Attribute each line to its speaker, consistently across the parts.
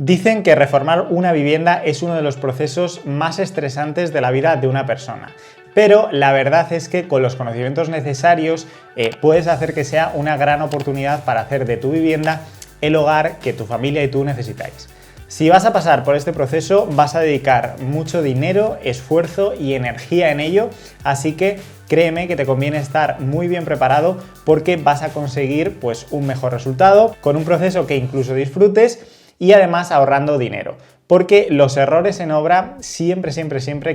Speaker 1: Dicen que reformar una vivienda es uno de los procesos más estresantes de la vida de una persona, pero la verdad es que con los conocimientos necesarios puedes hacer que sea una gran oportunidad para hacer de tu vivienda el hogar que tu familia y tú necesitáis. Si vas a pasar por este proceso, vas a dedicar mucho dinero, esfuerzo y energía en ello, así que créeme que te conviene estar muy bien preparado porque vas a conseguir pues, un mejor resultado con un proceso que incluso disfrutes y además ahorrando dinero. Porque los errores en obra siempre,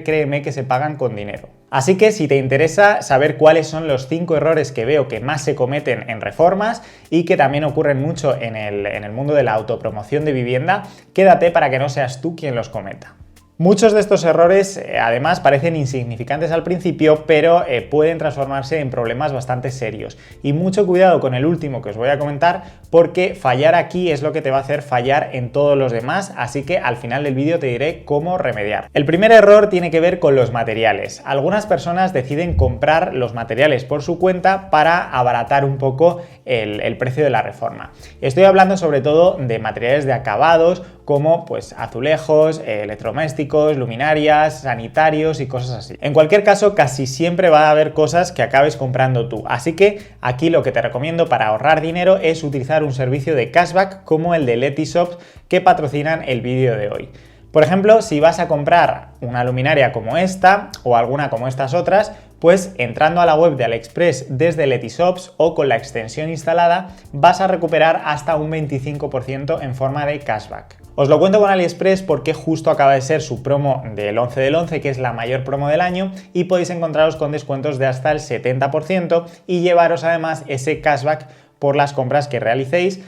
Speaker 1: créeme que se pagan con dinero. Así que si te interesa saber cuáles son los 5 errores que veo que más se cometen en reformas y que también ocurren mucho en el mundo de la autopromoción de vivienda, quédate para que no seas tú quien los cometa. Muchos de estos errores además parecen insignificantes al principio, pero pueden transformarse en problemas bastante serios. Y mucho cuidado con el último que os voy a comentar, porque fallar aquí es lo que te va a hacer fallar en todos los demás, así que al final del vídeo te diré cómo remediar. El primer error tiene que ver con los materiales. Algunas personas deciden comprar los materiales por su cuenta para abaratar un poco el precio de la reforma. Estoy hablando sobre todo de materiales de acabados como pues azulejos, electrodomésticos, luminarias, sanitarios y cosas así. En cualquier caso, casi siempre va a haber cosas que acabes comprando tú, así que aquí lo que te recomiendo para ahorrar dinero es utilizar un servicio de cashback como el de Letyshops que patrocinan el vídeo de hoy. Por ejemplo, si vas a comprar una luminaria como esta o alguna como estas otras, pues entrando a la web de AliExpress desde Letyshops o con la extensión instalada vas a recuperar hasta un 25% en forma de cashback. Os lo cuento con AliExpress porque justo acaba de ser su promo del 11 del 11, que es la mayor promo del año, y podéis encontraros con descuentos de hasta el 70% y llevaros además ese cashback por las compras que realicéis,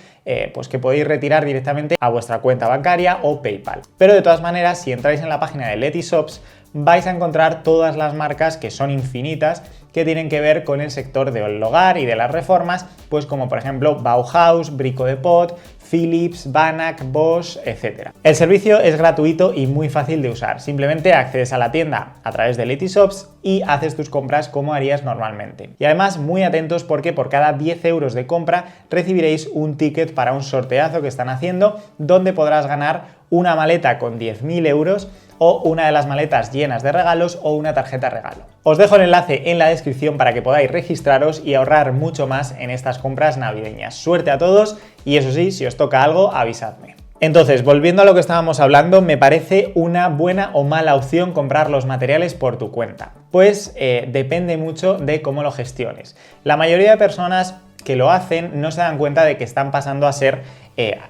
Speaker 1: pues que podéis retirar directamente a vuestra cuenta bancaria o PayPal. Pero de todas maneras, si entráis en la página de Letyshops, vais a encontrar todas las marcas, que son infinitas, que tienen que ver con el sector del hogar y de las reformas, pues como por ejemplo Bauhaus, Brico Dépôt, Philips, Banac, Bosch, etc. El servicio es gratuito y muy fácil de usar. Simplemente accedes a la tienda a través de Letyshops y haces tus compras como harías normalmente. Y además muy atentos porque por cada 10 euros de compra recibiréis un ticket para un sorteazo que están haciendo donde podrás ganar una maleta con 10.000 euros o una de las maletas llenas de regalos o una tarjeta regalo. Os dejo el enlace en la descripción para que podáis registraros y ahorrar mucho más en estas compras navideñas. Suerte a todos y eso sí, si os toca algo, avisadme. Entonces, volviendo a lo que estábamos hablando, me parece una buena o mala opción comprar los materiales por tu cuenta. Pues depende mucho de cómo lo gestiones. La mayoría de personas que lo hacen no se dan cuenta de que están pasando a ser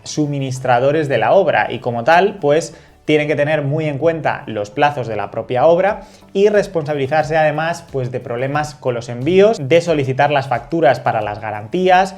Speaker 1: suministradores de la obra y como tal, pues tienen que tener muy en cuenta los plazos de la propia obra y responsabilizarse además pues, de problemas con los envíos, de solicitar las facturas para las garantías,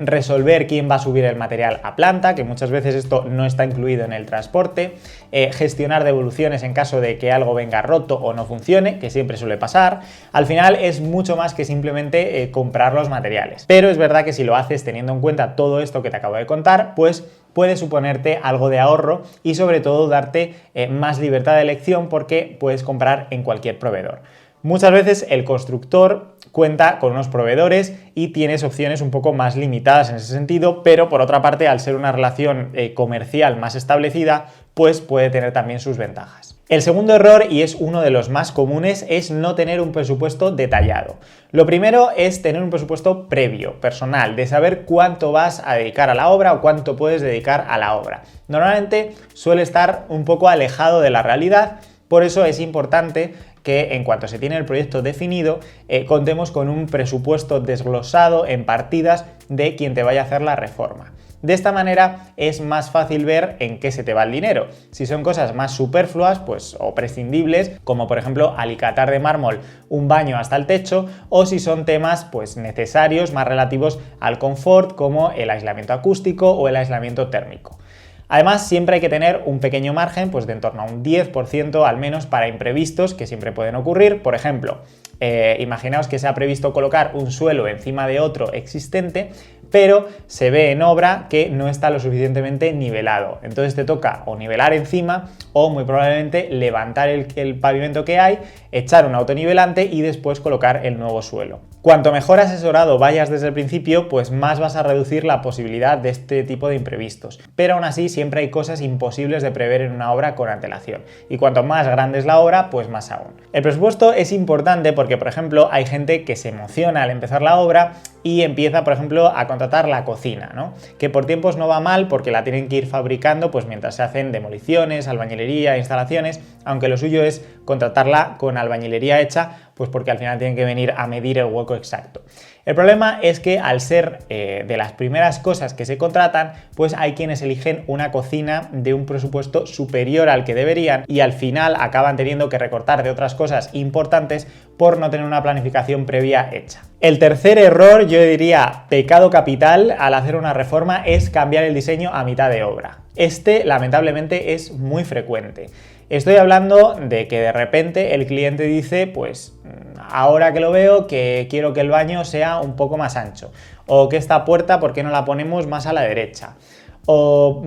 Speaker 1: resolver quién va a subir el material a planta, que muchas veces esto no está incluido en el transporte, gestionar devoluciones en caso de que algo venga roto o no funcione, que siempre suele pasar. Al final es mucho más que simplemente comprar los materiales. Pero es verdad que si lo haces teniendo en cuenta todo esto que te acabo de contar, pues puede suponerte algo de ahorro y sobre todo darte más libertad de elección porque puedes comprar en cualquier proveedor. Muchas veces el constructor cuenta con unos proveedores y tienes opciones un poco más limitadas en ese sentido, pero por otra parte, al ser una relación comercial más establecida, pues puede tener también sus ventajas. El segundo error, y es uno de los más comunes, es no tener un presupuesto detallado. Lo primero es tener un presupuesto previo, personal, de saber cuánto vas a dedicar a la obra o cuánto puedes dedicar a la obra. Normalmente suele estar un poco alejado de la realidad, por eso es importante que en cuanto se tiene el proyecto definido, contemos con un presupuesto desglosado en partidas de quien te vaya a hacer la reforma. De esta manera es más fácil ver en qué se te va el dinero. Si son cosas más superfluas pues, o prescindibles, como por ejemplo alicatar de mármol un baño hasta el techo, o si son temas pues, necesarios, más relativos al confort, como el aislamiento acústico o el aislamiento térmico. Además, siempre hay que tener un pequeño margen, pues de en torno a un 10% al menos para imprevistos que siempre pueden ocurrir. Por ejemplo, Imaginaos que se ha previsto colocar un suelo encima de otro existente, pero se ve en obra que no está lo suficientemente nivelado. Entonces te toca o nivelar encima o muy probablemente levantar el pavimento que hay, echar un autonivelante y después colocar el nuevo suelo. Cuanto mejor asesorado vayas desde el principio, pues más vas a reducir la posibilidad de este tipo de imprevistos. Pero aún así siempre hay cosas imposibles de prever en una obra con antelación. Y cuanto más grande es la obra, pues más aún. El presupuesto es importante porque, por ejemplo, hay gente que se emociona al empezar la obra y empieza, por ejemplo, a contratar la cocina, ¿no? Que por tiempos no va mal porque la tienen que ir fabricando pues mientras se hacen demoliciones, albañilería, instalaciones, aunque lo suyo es contratarla con albañilería hecha, pues porque al final tienen que venir a medir el hueco exacto. El problema es que al ser de las primeras cosas que se contratan, pues hay quienes eligen una cocina de un presupuesto superior al que deberían y al final acaban teniendo que recortar de otras cosas importantes por no tener una planificación previa hecha. El tercer error, yo diría pecado capital al hacer una reforma, es cambiar el diseño a mitad de obra. Este, lamentablemente, es muy frecuente. Estoy hablando de que de repente el cliente dice, pues ahora que lo veo, que quiero que el baño sea un poco más ancho, o que esta puerta, ¿por qué no la ponemos más a la derecha? O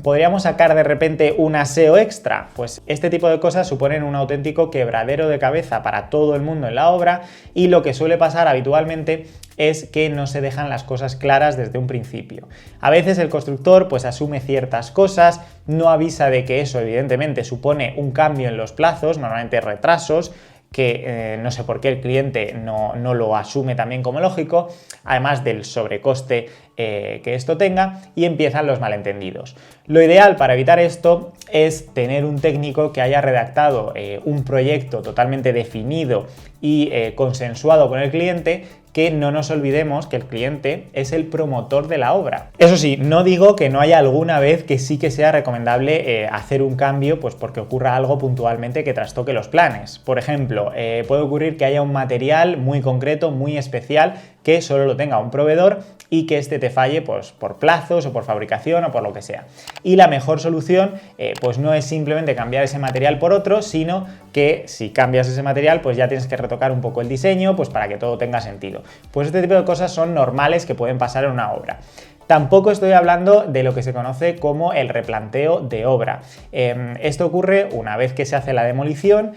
Speaker 1: ¿podríamos sacar de repente un aseo extra? Pues este tipo de cosas suponen un auténtico quebradero de cabeza para todo el mundo en la obra y lo que suele pasar habitualmente es que no se dejan las cosas claras desde un principio. A veces el constructor pues asume ciertas cosas, no avisa de que eso evidentemente supone un cambio en los plazos, normalmente retrasos, que no sé por qué el cliente no lo asume también como lógico, además del sobrecoste que esto tenga, y empiezan los malentendidos. Lo ideal para evitar esto es tener un técnico que haya redactado un proyecto totalmente definido y consensuado con el cliente, que no nos olvidemos que el cliente es el promotor de la obra. Eso sí, no digo que no haya alguna vez que sí que sea recomendable hacer un cambio, pues porque ocurra algo puntualmente que trastoque los planes. Por ejemplo, puede ocurrir que haya un material muy concreto, muy especial, que solo lo tenga un proveedor y que este te falle pues, por plazos o por fabricación o por lo que sea. Y la mejor solución pues no es simplemente cambiar ese material por otro, sino que si cambias ese material pues ya tienes que retocar un poco el diseño pues para que todo tenga sentido. Pues este tipo de cosas son normales que pueden pasar en una obra. Tampoco estoy hablando de lo que se conoce como el replanteo de obra. Esto ocurre una vez que se hace la demolición,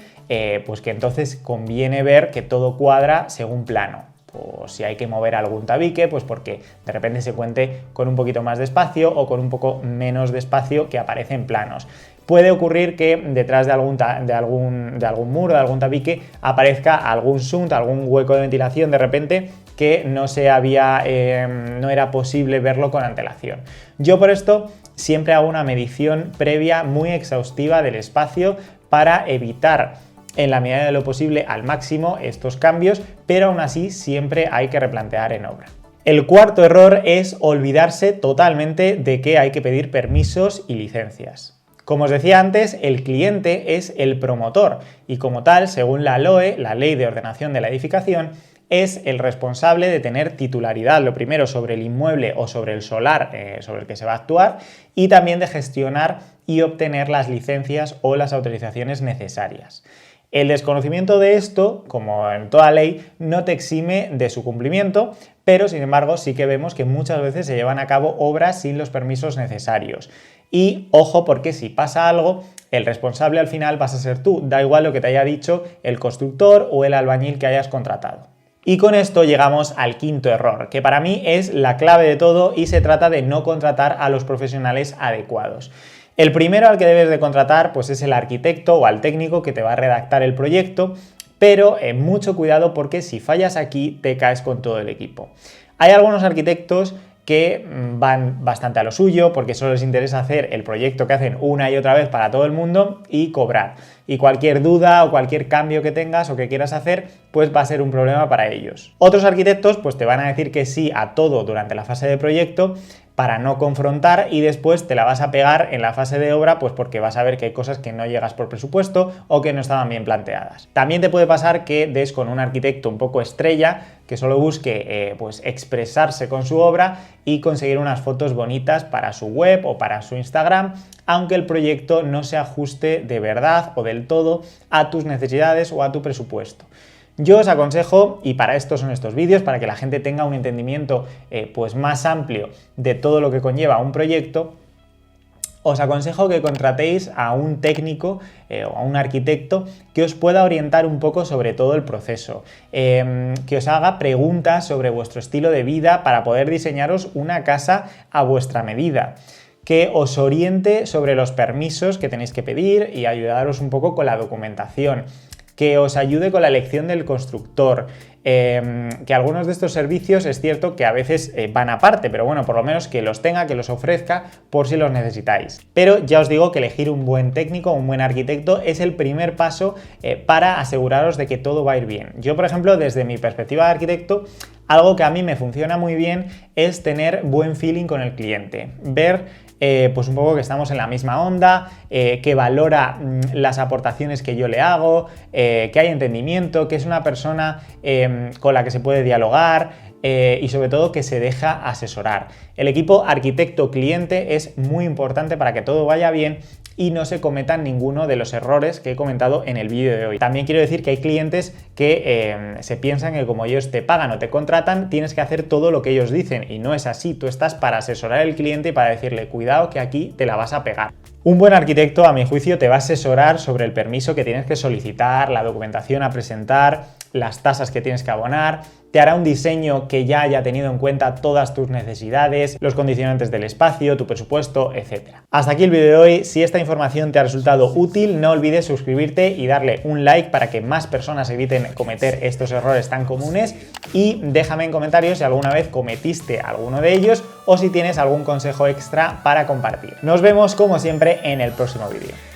Speaker 1: pues que entonces conviene ver que todo cuadra según plano. O si hay que mover algún tabique, pues porque de repente se cuente con un poquito más de espacio o con un poco menos de espacio que aparece en planos. Puede ocurrir que detrás de algún muro, de algún tabique, aparezca algún shunt, algún hueco de ventilación de repente que no era posible verlo con antelación. Yo por esto siempre hago una medición previa muy exhaustiva del espacio para evitar en la medida de lo posible al máximo estos cambios, pero aún así siempre hay que replantear en obra. El cuarto error es olvidarse totalmente de que hay que pedir permisos y licencias. Como os decía antes, el cliente es el promotor y como tal, según la LOE, la Ley de Ordenación de la Edificación, es el responsable de tener titularidad, lo primero sobre el inmueble o sobre el solar sobre el que se va a actuar, y también de gestionar y obtener las licencias o las autorizaciones necesarias. El desconocimiento de esto, como en toda ley, no te exime de su cumplimiento, pero sin embargo sí que vemos que muchas veces se llevan a cabo obras sin los permisos necesarios. Y ojo, porque si pasa algo, el responsable al final vas a ser tú, da igual lo que te haya dicho el constructor o el albañil que hayas contratado. Y con esto llegamos al quinto error, que para mí es la clave de todo y se trata de no contratar a los profesionales adecuados. El primero al que debes de contratar pues es el arquitecto o al técnico que te va a redactar el proyecto, pero mucho cuidado porque si fallas aquí te caes con todo el equipo. Hay algunos arquitectos que van bastante a lo suyo porque solo les interesa hacer el proyecto que hacen una y otra vez para todo el mundo y cobrar. Y cualquier duda o cualquier cambio que tengas o que quieras hacer, pues va a ser un problema para ellos. Otros arquitectos pues te van a decir que sí a todo durante la fase de proyecto para no confrontar y después te la vas a pegar en la fase de obra pues porque vas a ver que hay cosas que no llegas por presupuesto o que no estaban bien planteadas. También te puede pasar que des con un arquitecto un poco estrella que solo busque pues expresarse con su obra y conseguir unas fotos bonitas para su web o para su Instagram, aunque el proyecto no se ajuste de verdad o del todo a tus necesidades o a tu presupuesto. Yo os aconsejo, y para esto son estos vídeos, para que la gente tenga un entendimiento pues más amplio de todo lo que conlleva un proyecto, os aconsejo que contratéis a un técnico o a un arquitecto que os pueda orientar un poco sobre todo el proceso, que os haga preguntas sobre vuestro estilo de vida para poder diseñaros una casa a vuestra medida, que os oriente sobre los permisos que tenéis que pedir y ayudaros un poco con la documentación, que os ayude con la elección del constructor, que algunos de estos servicios es cierto que a veces van aparte, pero bueno, por lo menos que los tenga, que los ofrezca por si los necesitáis. Pero ya os digo que elegir un buen técnico, un buen arquitecto es el primer paso para aseguraros de que todo va a ir bien. Yo, por ejemplo, desde mi perspectiva de arquitecto, algo que a mí me funciona muy bien es tener buen feeling con el cliente, ver pues un poco que estamos en la misma onda, que valora las aportaciones que yo le hago, que hay entendimiento, que es una persona con la que se puede dialogar y sobre todo que se deja asesorar. El equipo arquitecto-cliente es muy importante para que todo vaya bien y no se cometan ninguno de los errores que he comentado en el vídeo de hoy. También quiero decir que hay clientes que se piensan que como ellos te pagan o te contratan, tienes que hacer todo lo que ellos dicen, y no es así. Tú estás para asesorar al cliente y para decirle, cuidado que aquí te la vas a pegar. Un buen arquitecto, a mi juicio, te va a asesorar sobre el permiso que tienes que solicitar, la documentación a presentar, las tasas que tienes que abonar, te hará un diseño que ya haya tenido en cuenta todas tus necesidades, los condicionantes del espacio, tu presupuesto, etc. Hasta aquí el vídeo de hoy. Si esta información te ha resultado útil, no olvides suscribirte y darle un like para que más personas eviten cometer estos errores tan comunes, y déjame en comentarios si alguna vez cometiste alguno de ellos o si tienes algún consejo extra para compartir. Nos vemos como siempre en el próximo vídeo.